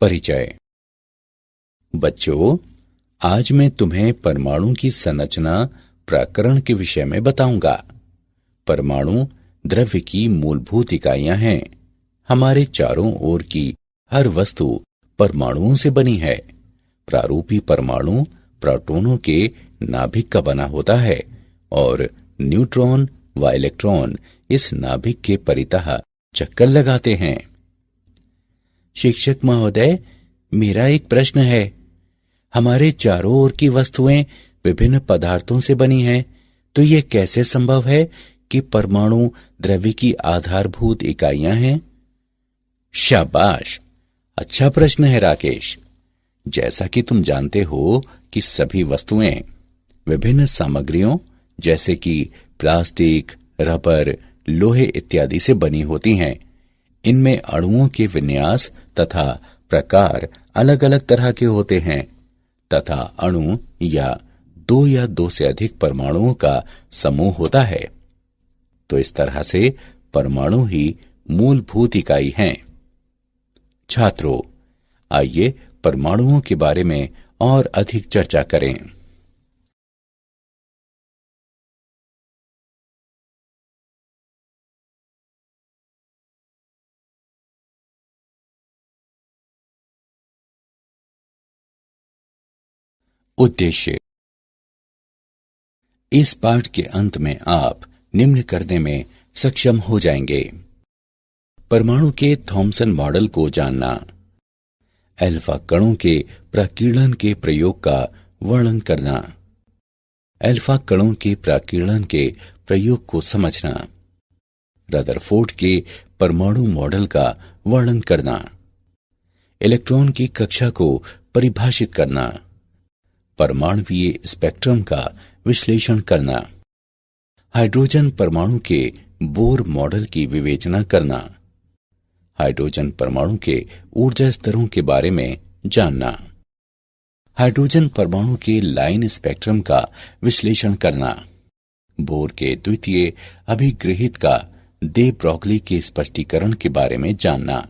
परिचय। बच्चों, आज मैं तुम्हें परमाणु की संरचना प्रकरण के विषय में बताऊंगा। परमाणु द्रव्य की मूलभूत इकाइयां हैं। हमारे चारों ओर की हर वस्तु परमाणुओं से बनी है। प्रारूपी परमाणु प्रोटॉनों के नाभिक का बना होता है और न्यूट्रॉन व इलेक्ट्रॉन इस नाभिक के परितः चक्कर लगाते हैं। शिक्षक महोदय, मेरा एक प्रश्न है। हमारे चारों ओर की वस्तुएं विभिन्न पदार्थों से बनी हैं, तो यह कैसे संभव है कि परमाणु द्रव्य की आधारभूत इकाइयां हैं? शाबाश, अच्छा प्रश्न है राकेश। जैसा कि तुम जानते हो कि सभी वस्तुएं विभिन्न सामग्रियों जैसे कि प्लास्टिक, रबर, लोहे इत्यादि से बनी होती हैं। इनमें अणुओं के विन्यास तथा प्रकार अलग अलग तरह के होते हैं तथा अणु या दो से अधिक परमाणुओं का समूह होता है। तो इस तरह से परमाणु ही मूलभूत इकाई हैं। छात्रों, आइए परमाणुओं के बारे में और अधिक चर्चा करें। उद्देश्य। इस पाठ के अंत में आप निम्न करने में सक्षम हो जाएंगे। परमाणु के थॉमसन मॉडल को जानना, अल्फा कणों के प्रकीर्णन के प्रयोग का वर्णन करना, अल्फा कणों के प्रकीर्णन के प्रयोग को समझना, रदरफोर्ड के परमाणु मॉडल का वर्णन करना, इलेक्ट्रॉन की कक्षा को परिभाषित करना, परमाणुवीय स्पेक्ट्रम का विश्लेषण करना, हाइड्रोजन परमाणु के बोर मॉडल की विवेचना करना, हाइड्रोजन परमाणु के ऊर्जा स्तरों के बारे में जानना, हाइड्रोजन परमाणु के लाइन स्पेक्ट्रम का विश्लेषण करना, बोर के द्वितीय अभिगृहित का दे ब्रॉगली के स्पष्टीकरण के बारे में जानना।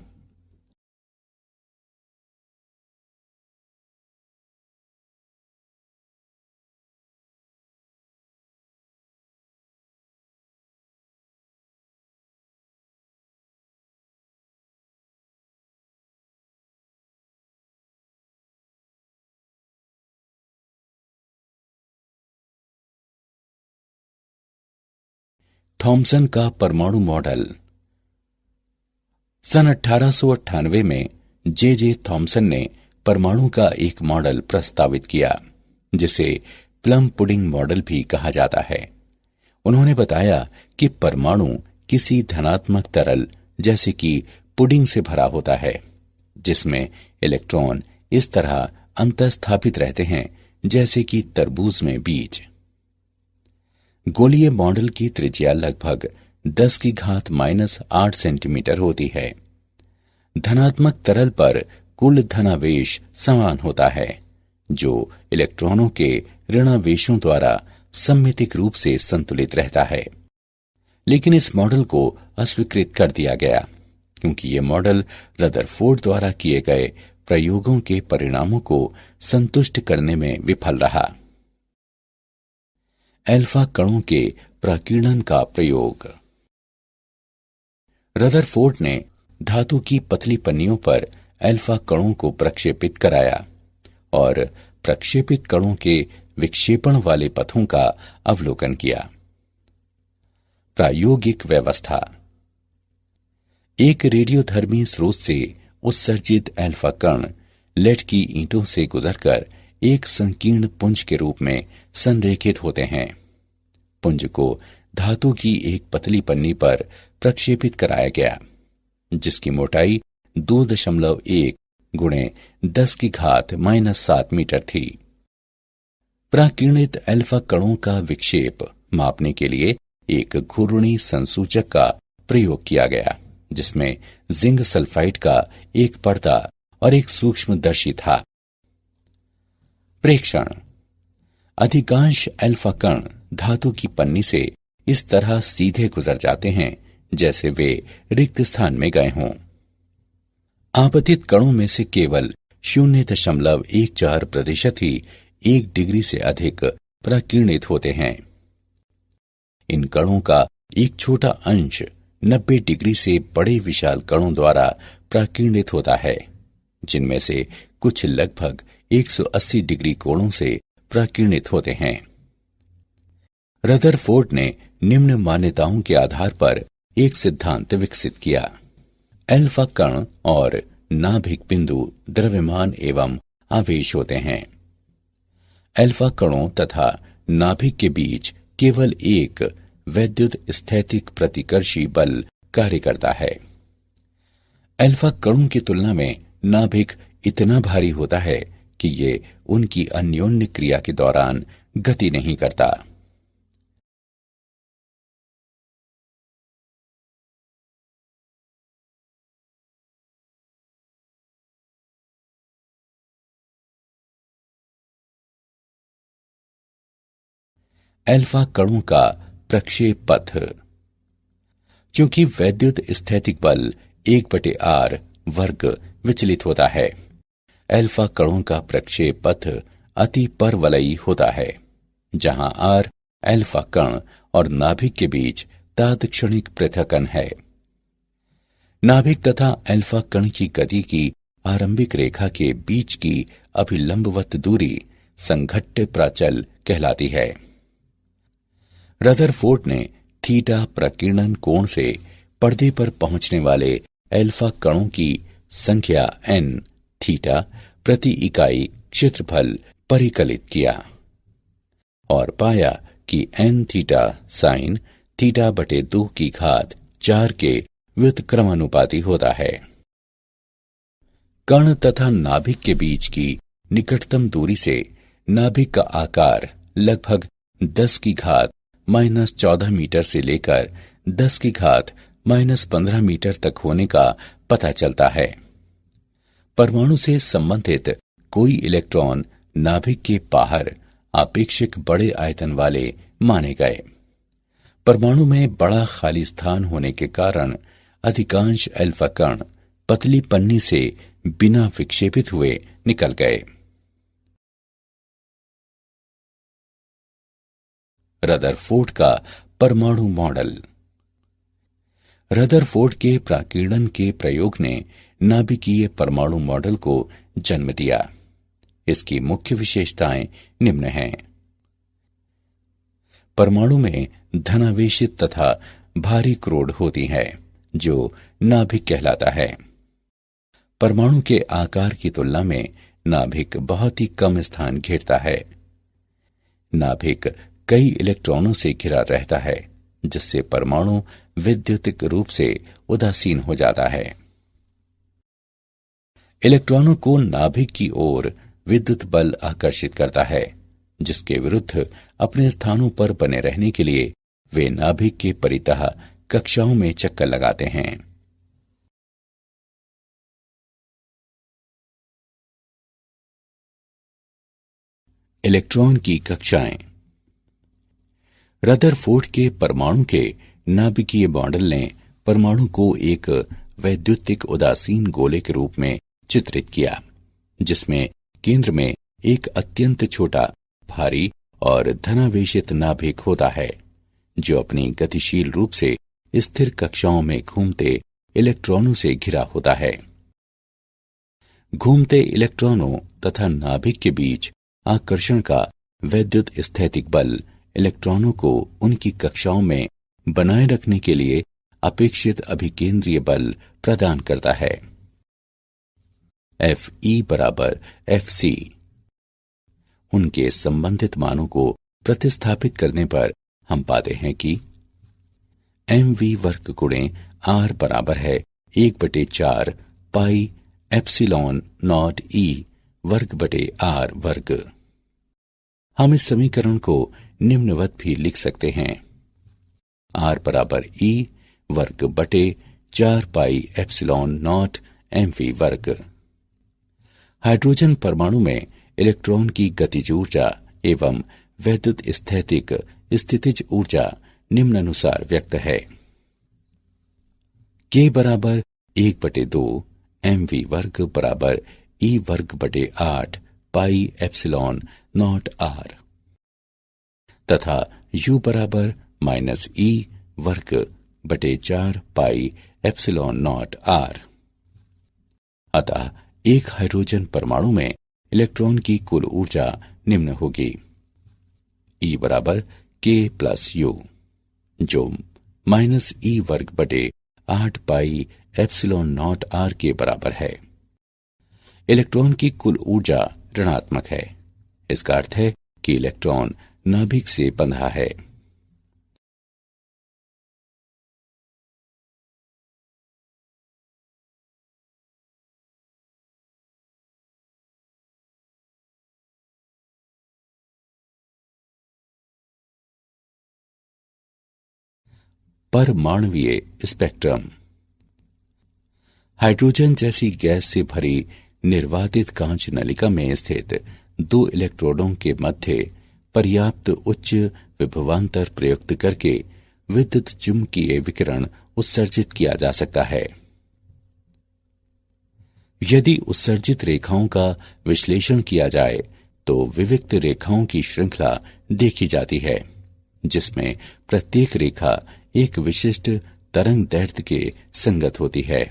थॉमसन का परमाणु मॉडल। सन 1898 में जे थॉमसन ने परमाणु का एक मॉडल प्रस्तावित किया, जिसे प्लम पुडिंग मॉडल भी कहा जाता है। उन्होंने बताया कि परमाणु किसी धनात्मक तरल जैसे कि पुडिंग से भरा होता है, जिसमें इलेक्ट्रॉन इस तरह अंतःस्थापित रहते हैं जैसे कि तरबूज में बीज। गोलीय मॉडल की त्रिज्या लगभग 10⁻⁻8 सेंटीमीटर होती है। धनात्मक तरल पर कुल धनावेश समान होता है, जो इलेक्ट्रॉनों के ऋणावेशों द्वारा सममितिक रूप से संतुलित रहता है। लेकिन इस मॉडल को अस्वीकृत कर दिया गया क्योंकि यह मॉडल रदरफोर्ड द्वारा किए गए प्रयोगों के परिणामों को संतुष्ट करने में विफल रहा। अल्फा कणों के प्रकीर्णन का प्रयोग। रदरफोर्ड ने धातु की पतली पन्नियों पर अल्फा कणों को प्रक्षेपित कराया और प्रक्षेपित कणों के विक्षेपण वाले पथों का अवलोकन किया। प्रायोगिक व्यवस्था। एक रेडियोधर्मी स्रोत से उत्सर्जित अल्फा कण लेड की ईंटों से गुजरकर एक संकीर्ण पुंज के रूप में संरेखित होते हैं। पुंज को धातु की एक पतली पन्नी पर प्रक्षेपित कराया गया, जिसकी मोटाई 2.1 गुणे 10⁻⁻7 मीटर थी। प्राकीर्णित अल्फा कणों का विक्षेप मापने के लिए एक घूर्णी संसूचक का प्रयोग किया गया, जिसमें जिंक सल्फाइड का एक पर्दा और एक सूक्ष्मदर्शी था। प्रेक्षण। अधिकांश अल्फा कण धातु की पन्नी से इस तरह सीधे गुजर जाते हैं जैसे वे रिक्त स्थान में गए हों। आपतित कणों में से केवल 0.14% ही 1 डिग्री से अधिक प्रकीर्णित होते हैं। इन कणों का एक छोटा अंश 90 डिग्री से बड़े विशाल कणों द्वारा प्रकीर्णित होता है, जिनमें से कुछ लगभग 180 डिग्री कोणों से प्रकीर्णित होते हैं। रदरफोर्ड ने निम्न मान्यताओं के आधार पर एक सिद्धांत विकसित किया। अल्फा कण और नाभिक बिंदु द्रव्यमान एवं आवेश होते हैं। अल्फा कणों तथा नाभिक के बीच केवल एक वैद्युत स्थैतिक प्रतिकर्षी बल कार्य करता है। अल्फा कणों की तुलना में नाभिक इतना भारी होता है कि ये उनकी अन्योन्य क्रिया के दौरान गति नहीं करता। अल्फा कणों का प्रक्षेप पथ। चूंकि वैद्युत स्थैतिक बल 1/r वर्ग विचलित होता है, अल्फा कणों का प्रक्षेप पथ अति परवलयी होता है, जहां r अल्फा कण और नाभिक के बीच तात्क्षणिक पृथक्कन है। नाभिक तथा अल्फा कण की गति की आरंभिक रेखा के बीच की अभिलंबवत दूरी संघट्ट प्राचल कहलाती है। रदरफोर्ड ने थीटा प्रकीर्णन कोण से पर्दे पर पहुंचने वाले अल्फा कणों की संख्या n थीटा प्रति इकाई क्षेत्रफल परिकलित किया और पाया कि n थीटा साइन थीटा बटे 2 की घात 4 के व्युत्क्रमानुपाती होता है। कण तथा नाभिक के बीच की निकटतम दूरी से नाभिक का आकार लगभग 10 की घात -14 मीटर से लेकर 10 की घात -15 मीटर तक होने का पता चलता है। परमाणु से संबंधित कोई इलेक्ट्रॉन नाभिक के बाहर आपेक्षिक बड़े आयतन वाले माने गए। परमाणु में बड़ा खाली स्थान होने के कारण अधिकांश अल्फा कण पतली पन्नी से बिना विक्षेपित हुए निकल गए। रदरफोर्ड का परमाणु मॉडल। रदरफोर्ड के प्रकीर्णन के प्रयोग ने नाभिकीय परमाणु मॉडल को जन्म दिया। इसकी मुख्य विशेषताएं निम्न हैं। परमाणु में धनावेशित तथा भारी क्रोड होती है, जो नाभिक कहलाता है। परमाणु के आकार की तुलना में नाभिक बहुत ही कम स्थान घेरता है। नाभिक कई इलेक्ट्रॉनों से घिरा रहता है, जिससे परमाणु विद्युतिक रूप से उदासीन हो जाता है। इलेक्ट्रॉनों को नाभिक की ओर विद्युत बल आकर्षित करता है, जिसके विरुद्ध अपने स्थानों पर बने रहने के लिए वे नाभिक के परितः कक्षाओं में चक्कर लगाते हैं। इलेक्ट्रॉन की कक्षाएं। रदरफोर्ड के परमाणु के नाभिकीय मॉडल ने परमाणु को एक वैद्युतिक उदासीन गोले के रूप में चित्रित किया, जिसमें केंद्र में एक अत्यंत छोटा, भारी और धनावेशित नाभिक होता है, जो अपनी गतिशील रूप से स्थिर कक्षाओं में घूमते इलेक्ट्रॉनों से घिरा होता है। घूमते इलेक्ट्रॉनों तथा नाभिक के बीच आकर्षण का वैद्युत स्थैतिक बल इलेक्ट्रॉनों को उनकी कक्षाओं में बनाए रखने के लिए अपेक्षित अभिकेंद्रीय बल प्रदान करता है। Fe बराबर Fc। उनके संबंधित मानों को प्रतिस्थापित करने पर हम पाते हैं कि mv वर्ग गुणे r बराबर है 1/4 पाई एप्सिलॉन नॉट e वर्ग बटे r वर्ग। हम इस समीकरण को निम्नवत भी लिख सकते हैं। r बराबर e वर्ग बटे 4 पाई एप्सिलॉन नॉट mv वर्ग। हाइड्रोजन परमाणु में इलेक्ट्रॉन की गतिज ऊर्जा एवं वैद्युत स्थैतिक स्थितिज ऊर्जा निम्नानुसार व्यक्त है। K बराबर 1/2 mv वर्ग बराबर e वर्ग बटे 8 पाई एप्सिलॉन नॉट r तथा u बराबर माइनस e वर्ग बटे 4 पाई एप्सिलॉन नॉट r। अतः एक हाइड्रोजन परमाणु में इलेक्ट्रॉन की कुल ऊर्जा निम्न होगी: E बराबर k प्लस यू, जो माइनस ई वर्ग बटे 8 पाई एप्सिलॉन नॉट r के बराबर है। इलेक्ट्रॉन की कुल ऊर्जा ऋणात्मक है। इसका अर्थ है कि इलेक्ट्रॉन नाभिक से बंधा है। परमाणुवीय स्पेक्ट्रम। हाइड्रोजन जैसी गैस से भरी निर्वातित कांच नलिका में स्थित दो इलेक्ट्रोडों के मध्य पर्याप्त उच्च विभवांतर प्रयुक्त करके विद्युत चुम्बकीय विकिरण उत्सर्जित किया जा सकता है। यदि उत्सर्जित रेखाओं का विश्लेषण किया जाए तो विविक्त रेखाओं की श्रृंखला देखी जाती है, जिसमें प्रत्येक रेखा एक विशिष्ट तरंग दैर्ध्य के संगत होती है।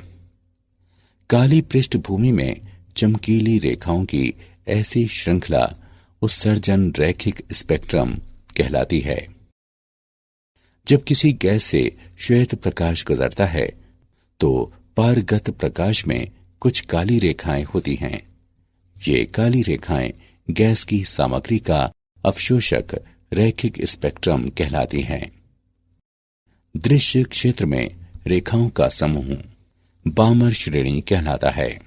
काली पृष्ठभूमि में चमकीली रेखाओं की ऐसी श्रृंखला उत्सर्जन रैखिक स्पेक्ट्रम कहलाती है। जब किसी गैस से श्वेत प्रकाश गुजरता है तो पारगत प्रकाश में कुछ काली रेखाएं होती हैं। ये काली रेखाएं गैस की सामग्री का अवशोषक रैखिक स्पेक्ट्रम कहलाती हैं। दृश्य क्षेत्र में रेखाओं का समूह बामर श्रेणी कहलाता है।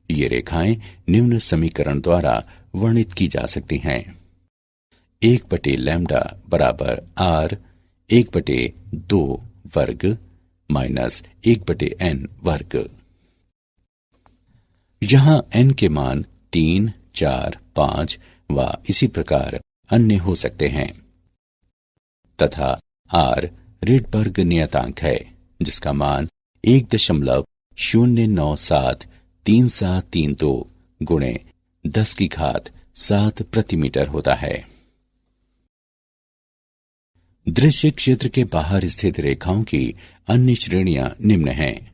ये रेखाएं निम्न समीकरण द्वारा वर्णित की जा सकती हैं: 1/लैम्डा बराबर r 1/2 वर्ग माइनस 1/n वर्ग। यहां n के मान 3, 4, 5 व इसी प्रकार अन्य हो सकते हैं तथा r रिडबर्ग नियतांक है, जिसका मान 1.097332 गुणे 10⁻7 प्रति मीटर होता है। दृश्य क्षेत्र के बाहर स्थित रेखाओं की अन्य श्रेणियां निम्न हैं: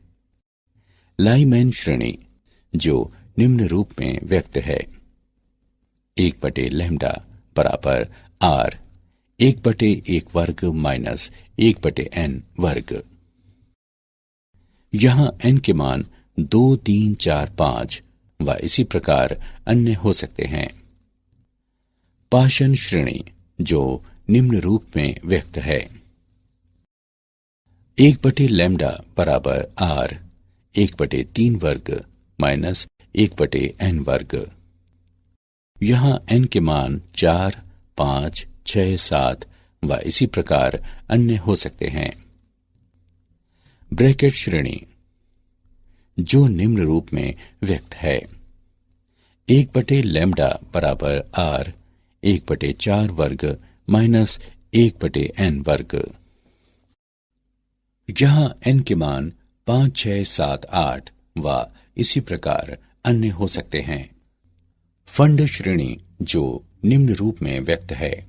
लाइमैन श्रेणी, जो निम्न रूप में व्यक्त है: 1/लैम्डा बराबर r 1/1 वर्ग माइनस 1/n वर्ग। यहां n के मान 2, 3, 4, 5 व इसी प्रकार अन्य हो सकते हैं। पाशन श्रेणी, जो निम्न रूप में व्यक्त है: 1/लैम्डा बराबर r 1/3 वर्ग माइनस 1/n वर्ग। यहां n के मान 4, 5, 6, 7 व इसी प्रकार अन्य हो सकते हैं। ब्रैकेट श्रेणी, जो निम्न रूप में व्यक्त है: 1/लैम्डा बराबर r 1/4 वर्ग माइनस 1/n वर्ग। यहां n के मान 5, 6, 7, 8 व इसी प्रकार अन्य हो सकते हैं। फंड श्रेणी, जो निम्न रूप में व्यक्त है: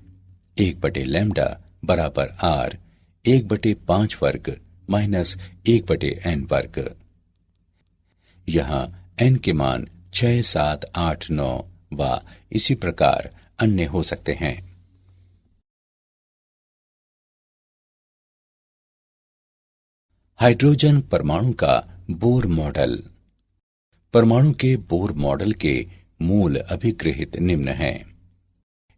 1/लैम्डा बराबर r 1/5 वर्ग माइनस 1/n वर्ग। यहां n के मान 6, 7, 8, 9 व इसी प्रकार अन्य हो सकते हैं। हाइड्रोजन परमाणु का बोर मॉडल। परमाणु के बोर मॉडल के मूल अभिगृहित निम्न हैं: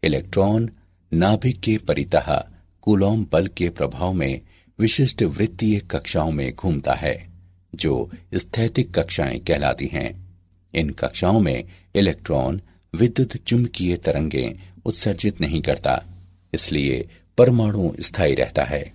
इलेक्ट्रॉन नाभिक के परितः कूलॉम बल के प्रभाव में विशिष्ट वृत्तीय कक्षाओं में घूमता है, जो स्थैतिक कक्षाएं कहलाती हैं। इन कक्षाओं में इलेक्ट्रॉन विद्युत चुम्बकीय तरंगें उत्सर्जित नहीं करता, इसलिए परमाणु स्थायी रहता है।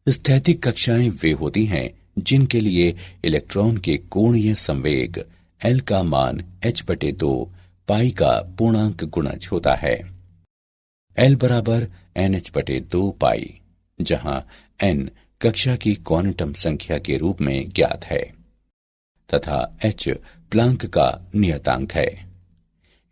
स्थैतिक कक्षाएं वे होती हैं जिनके लिए इलेक्ट्रॉन के कोणीय संवेग L का मान h/2 पाई का पूर्णांक गुणज होता है। L बराबर NH/2 पाई, जहां N कक्षा की क्वांटम संख्या के रूप में ज्ञात है तथा h प्लांक का नियतांक है।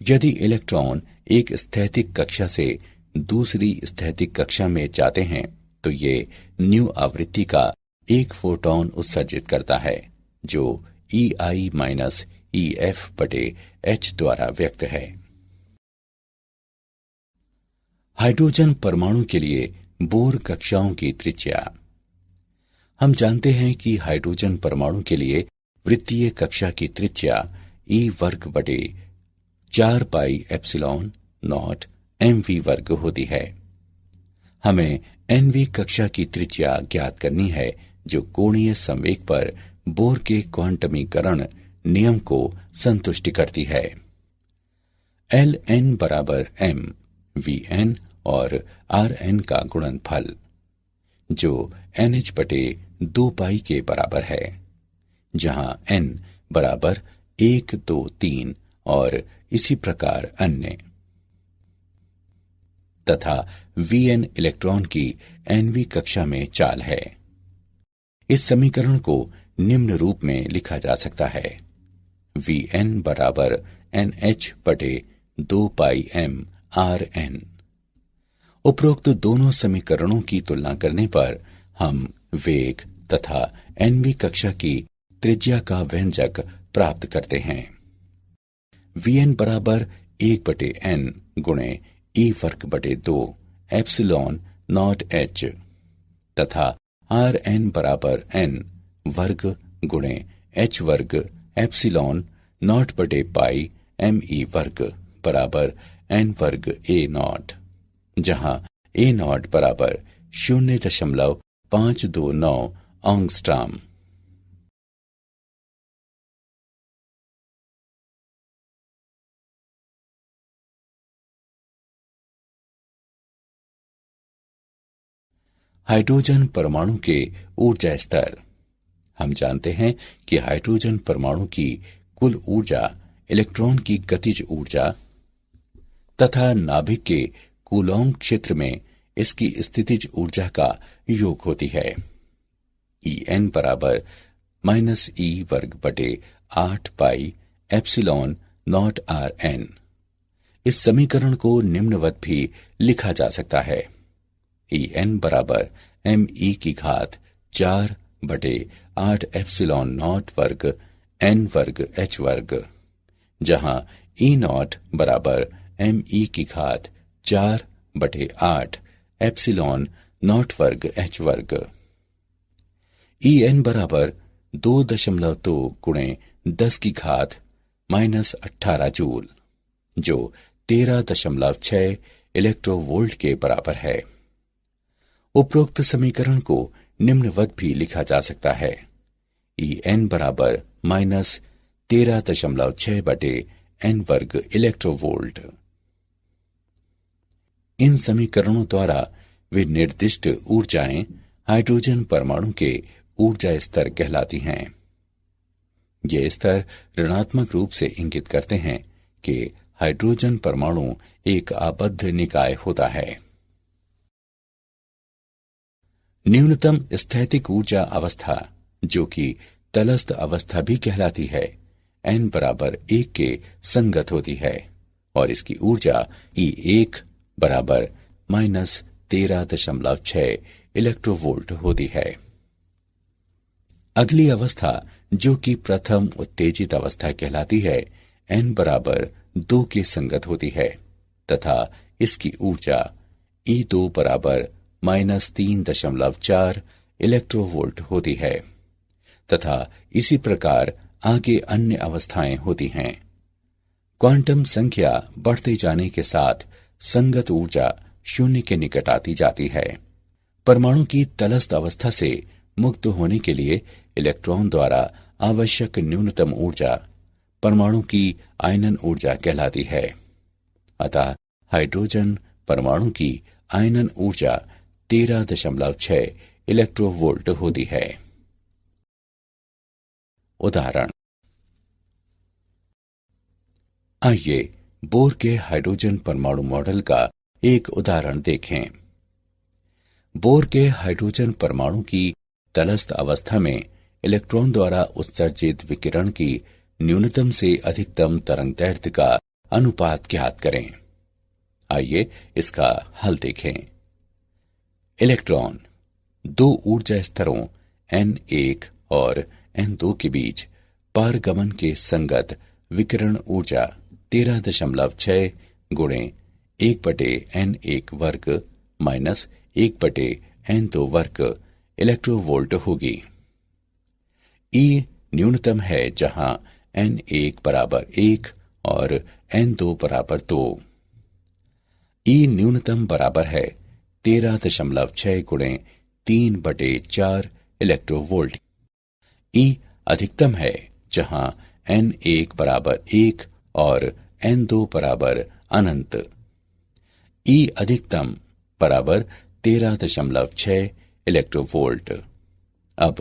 यदि इलेक्ट्रॉन एक स्थैतिक कक्षा से दूसरी स्थैतिक कक्षा में जाते हैं तो ये न्यू आवृत्ति का एक फोटॉन उत्सर्जित करता है जो EI माइनस EF बटे h द्वारा व्यक्त है। हाइड्रोजन परमाणु के लिए बोर कक्षाओं की त्रिज्या। हम जानते हैं कि हाइड्रोजन परमाणु के लिए वृत्तीय कक्षा की त्रिज्या E वर्ग बटे 4 पाई एप्सिलॉन नॉट mv वर्ग होती है। हमें nv कक्षा की त्रिज्या ज्ञात करनी है जो कोणीय संवेग पर बोर के क्वांटमीकरण नियम को संतुष्ट करती है। Ln बराबर m Vn और Rn का गुणनफल जो NH बटे 2 पाई के बराबर है, जहां n बराबर 1, 2, 3 और इसी प्रकार अन्य, तथा Vn इलेक्ट्रॉन की nv कक्षा में चाल है। इस समीकरण को निम्न रूप में लिखा जा सकता है। Vn बराबर NH बटे 2 पाई m Rn। उपरोक्त दोनों समीकरणों की तुलना करने पर हम वेग तथा nv कक्षा की त्रिज्या का व्यंजक प्राप्त करते हैं। Vn बराबर 1 बटे n गुणे E वर्ग बटे 2 एप्सिलॉन नॉट h तथा Rn बराबर n वर्ग गुणे h वर्ग एप्सिलॉन नॉट बटे पाई me वर्ग बराबर n वर्ग a नॉट, जहां a नॉट बराबर 0.529 एंगस्ट्रॉम। हाइड्रोजन परमाणु के ऊर्जा स्तर। हम जानते हैं कि हाइड्रोजन परमाणु की कुल ऊर्जा इलेक्ट्रॉन की गतिज ऊर्जा तथा नाभिक के कूलॉम क्षेत्र में इसकी स्थितिज ऊर्जा का योग होती है। En बराबर माइनस E वर्ग बटे 8 पाई एप्सिलॉन नॉट Rn। इस समीकरण को निम्नवत भी लिखा जा सकता है। En बराबर me की घात 4 बटे 8 एप्सिलॉन नॉट वर्ग n वर्ग h वर्ग, जहां E नॉट बराबर me की घात 4 बटे 8 एप्सिलॉन नॉट वर्ग h वर्ग। En बराबर 2.2 गुणे 10 की घात माइनस 18 जूल, जो 13.6 इलेक्ट्रोवोल्ट के बराबर है। उपरोक्त समीकरण को निम्नवत भी लिखा जा सकता है। En बराबर माइनस 13.6 बटे n वर्ग इलेक्ट्रोवोल्ट। इन समीकरणों द्वारा वे निर्दिष्ट ऊर्जाएं हाइड्रोजन परमाणु के ऊर्जा स्तर कहलाती हैं। ये स्तर ऋणात्मक रूप से इंगित करते हैं कि हाइड्रोजन परमाणु एक आबद्ध निकाय होता है। न्यूनतम स्थैतिक ऊर्जा अवस्था, जो कि तलस्थ अवस्था भी कहलाती है, n बराबर 1 के संगत होती है और इसकी ऊर्जा E1 बराबर माइनस 13.6 इलेक्ट्रोवोल्ट होती है। अगली अवस्था, जो कि प्रथम उत्तेजित अवस्था कहलाती है, n बराबर 2 के संगत होती है तथा इसकी ऊर्जा E2 बराबर माइनस 3.4 इलेक्ट्रोवोल्ट होती है तथा इसी प्रकार आगे अन्य अवस्थाएं होती हैं। क्वांटम संख्या बढ़ते जाने के साथ संगत ऊर्जा शून्य के निकट आती जाती है। परमाणु की तलस्थ अवस्था से मुक्त होने के लिए इलेक्ट्रॉन द्वारा आवश्यक न्यूनतम ऊर्जा परमाणु की आयनन ऊर्जा कहलाती है। अतः हाइड्रोजन परमाणु की आयनन ऊर्जा 13.6 इलेक्ट्रोवोल्ट होती है। उदाहरण। आइए बोर के हाइड्रोजन परमाणु मॉडल का एक उदाहरण देखें। बोर के हाइड्रोजन परमाणु की तलस्थ अवस्था में इलेक्ट्रॉन द्वारा उत्सर्जित विकिरण की न्यूनतम से अधिकतम तरंगदैर्ध्य का अनुपात ज्ञात करें। आइए इसका हल देखें। इलेक्ट्रॉन दो ऊर्जा स्तरों n1 और n2 के बीच पारगमन के संगत विकिरण ऊर्जा 13.6 गुणे 1/n1 वर्ग माइनस 1/n2 वर्ग इलेक्ट्रोवोल्ट होगी। E न्यूनतम है जहां n1 बराबर 1 और n2 बराबर 2। E न्यूनतम बराबर है 13.6 गुणे 3/4 इलेक्ट्रोवोल्ट। E अधिकतम है जहां n1 बराबर 1 और n2 बराबर अनंत। E अधिकतम बराबर 13.6 इलेक्ट्रोवोल्ट। अब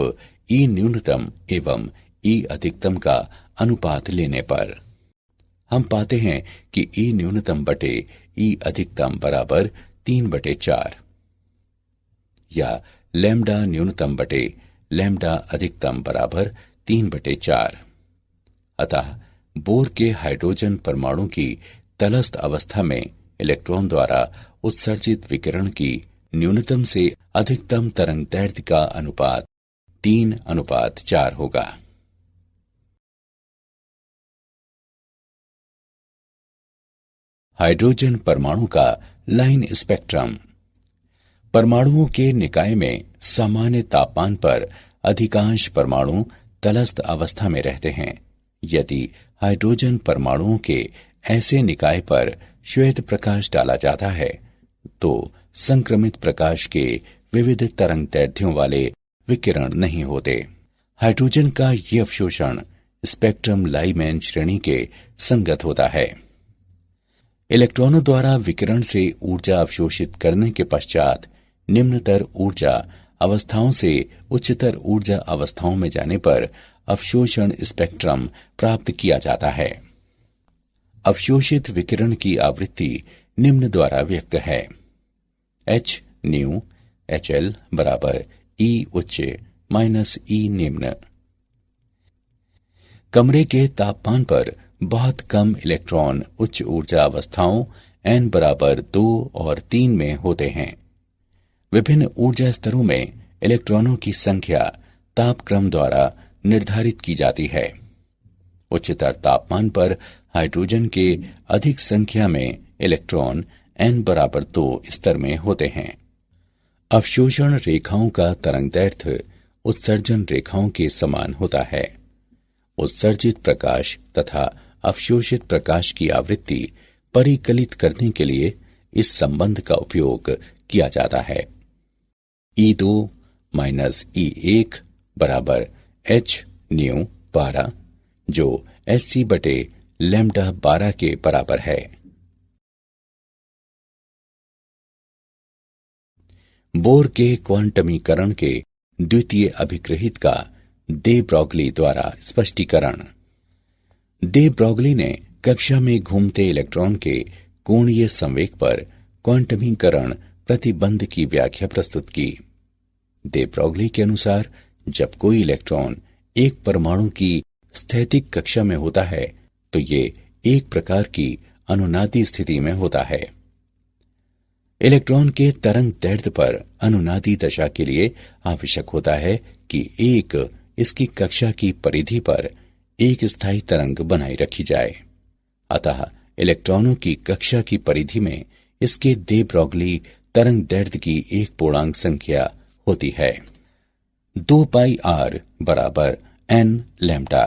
E न्यूनतम एवं E अधिकतम का अनुपात लेने पर हम पाते हैं कि E न्यूनतम बटे E अधिकतम बराबर 3/4 या लैम्डा न्यूनतम बटे लैम्डा अधिकतम बराबर 3/4। अतः बोर के हाइड्रोजन परमाणु की तलस्थ अवस्था में इलेक्ट्रॉन द्वारा उत्सर्जित विकिरण की न्यूनतम से अधिकतम तरंगदैर्ध्य का अनुपात 3:4 होगा। हाइड्रोजन परमाणु का लाइन स्पेक्ट्रम। परमाणुओं के निकाय में सामान्य तापमान पर अधिकांश परमाणु तलस्थ अवस्था में रहते हैं। यदि हाइड्रोजन परमाणुओं के ऐसे निकाय पर श्वेत प्रकाश डाला जाता है तो संक्रमित प्रकाश के विविध तरंगदैर्ध्यों वाले विकिरण नहीं होते। हाइड्रोजन का ये अवशोषण स्पेक्ट्रम लाइमैन श्रेणी के संगत होता है। इलेक्ट्रॉनों द्वारा विकिरण से ऊर्जा अवशोषित करने के पश्चात निम्नतर ऊर्जा अवस्थाओं से उच्चतर ऊर्जा अवस्थाओं में जाने पर अवशोषण स्पेक्ट्रम प्राप्त किया जाता है। अवशोषित विकिरण की आवृत्ति निम्न द्वारा व्यक्त है। h न्यू HL बराबर E उच्च माइनस E निम्न। कमरे के तापमान पर बहुत कम इलेक्ट्रॉन उच्च ऊर्जा अवस्थाओं n बराबर 2 और 3 में होते हैं। विभिन्न ऊर्जा स्तरों में इलेक्ट्रॉनों की संख्या तापक्रम द्वारा निर्धारित की जाती है। उच्चतर तापमान पर हाइड्रोजन के अधिक संख्या में इलेक्ट्रॉन n बराबर 2 स्तर में होते हैं। अवशोषण रेखाओं का तरंगदैर्ध्य उत्सर्जन रेखाओं के समान होता है। उत्सर्जित प्रकाश तथा अवशोषित प्रकाश की आवृत्ति परिकलित करने के लिए इस संबंध का उपयोग किया जाता है। E2 माइनस E1 बराबर h न्यू 12 जो Hc बटे लैम्डा 12 के बराबर है। बोर के क्वांटमीकरण के द्वितीय अभिग्रहित का दे ब्रॉगली द्वारा स्पष्टीकरण। दे ब्रॉगली ने कक्षा में घूमते इलेक्ट्रॉन के कोणीय संवेग पर क्वांटमीकरण प्रतिबंध की व्याख्या प्रस्तुत की। दे ब्रॉगली के अनुसार जब कोई इलेक्ट्रॉन एक परमाणु की स्थैतिक कक्षा में होता है तो ये एक प्रकार की अनुनादी स्थिति में होता है। इलेक्ट्रॉन के तरंग दैर्ध्य पर अनुनादी दशा के लिए आवश्यक होता है कि एक इसकी कक्षा की परिधि पर एक स्थायी तरंग बनाए रखी जाए। अतः इलेक्ट्रॉनों की कक्षा की परिधि में इसके दे ब्रॉगली तरंग दैर्ध्य की एक पूर्णांक संख्या होती है। 2πr बराबर n लैम्डा,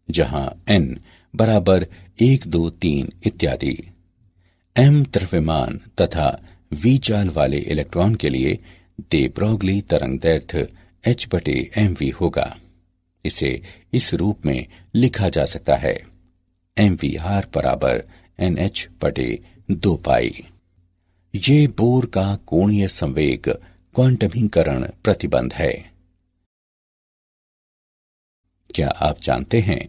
जहां n बराबर 1, 2, 3 इत्यादि। m द्रव्यमान तथा v चाल वाले इलेक्ट्रॉन के लिए दे ब्रॉगली तरंगदैर्ध्य h बटे mv होगा। इसे इस रूप में लिखा जा सकता है mvr बराबर nh बटे 2π। ये बोर का कोणीय संवेग क्वांटमीकरण प्रतिबंध है। क्या आप जानते हैं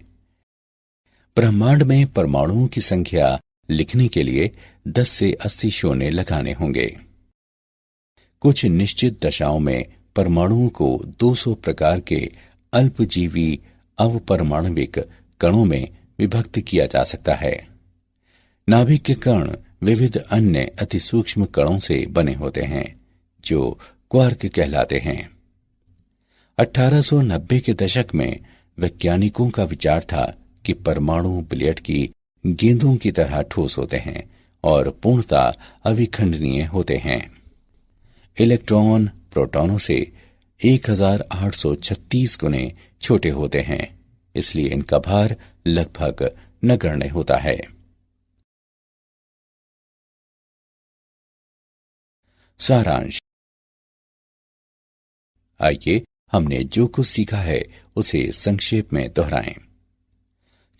ब्रह्मांड में परमाणुओं की संख्या लिखने के लिए 10 से 80 शून्य लगाने होंगे। कुछ निश्चित दशाओं में परमाणुओं को 200 प्रकार के अल्पजीवी अवपरमाणविक कणों में विभक्त किया जा सकता है। नाभिक के कण विविध अन्य अति सूक्ष्म कणों से बने होते हैं जो क्वार्क कहलाते हैं। 1890 के दशक में वैज्ञानिकों का विचार था कि परमाणु बिलियर्ड की गेंदों की तरह ठोस होते हैं और पूर्णतः अविखंडनीय होते हैं। इलेक्ट्रॉन प्रोटॉनों से 1836 गुने छोटे होते हैं, इसलिए इनका भार लगभग नगण्य होता है। सारांश। आइए हमने जो कुछ सीखा है उसे संक्षेप में दोहराएं।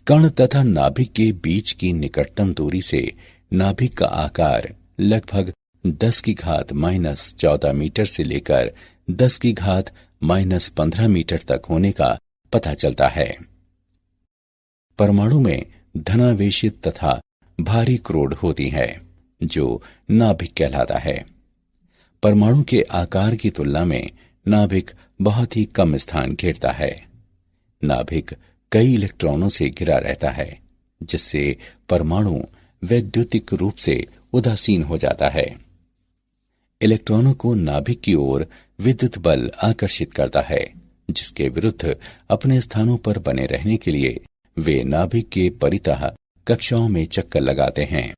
कण तथा नाभिक के बीच की निकटतम दूरी से नाभिक का आकार लगभग 10 की घात -14 मीटर से लेकर 10 की घात -15 मीटर तक होने का पता चलता है। परमाणु में धनावेशित तथा भारी क्रोड होती है जो नाभिक कहलाता है। परमाणु के आकार की तुलना में नाभिक बहुत ही कम स्थान घेरता है। नाभिक कई इलेक्ट्रॉनों से घिरा रहता है, जिससे परमाणु वैद्युतिक रूप से उदासीन हो जाता है। इलेक्ट्रॉनों को नाभिक की ओर विद्युत बल आकर्षित करता है, जिसके विरुद्ध अपने स्थानों पर बने रहने के लिए वे नाभिक के परितः कक्षाओं में चक्कर लगाते हैं।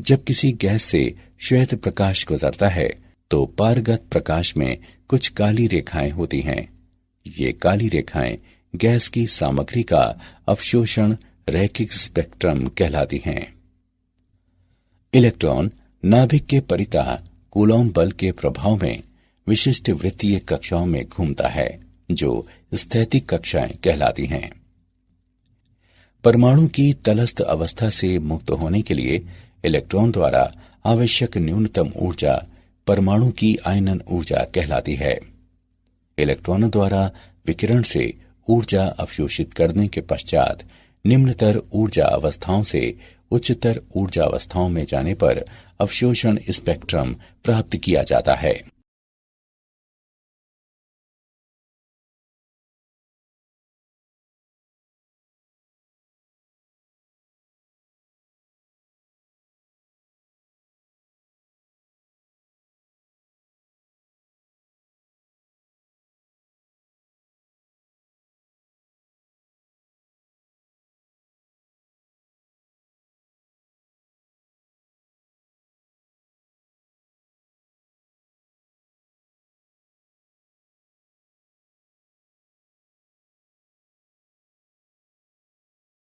जब किसी गैस से श्वेत प्रकाश गुजरता है तो पारगत प्रकाश में कुछ काली रेखाएं होती हैं। ये काली रेखाएं गैस की सामग्री का अवशोषण रैखिक स्पेक्ट्रम कहलाती हैं। इलेक्ट्रॉन नाभिक के परितः कूलॉम बल के प्रभाव में विशिष्ट वृत्तीय कक्षाओं में घूमता है, जो स्थैतिक कक्षाएं कहलाती हैं। परमाणु की तलस्थ अवस्था से मुक्त होने के लिए इलेक्ट्रॉन द्वारा आवश्यक न्यूनतम ऊर्जा परमाणु की आयनन ऊर्जा कहलाती है। इलेक्ट्रॉनों द्वारा विकिरण से ऊर्जा अवशोषित करने के पश्चात निम्नतर ऊर्जा अवस्थाओं से उच्चतर ऊर्जा अवस्थाओं में जाने पर अवशोषण स्पेक्ट्रम प्राप्त किया जाता है।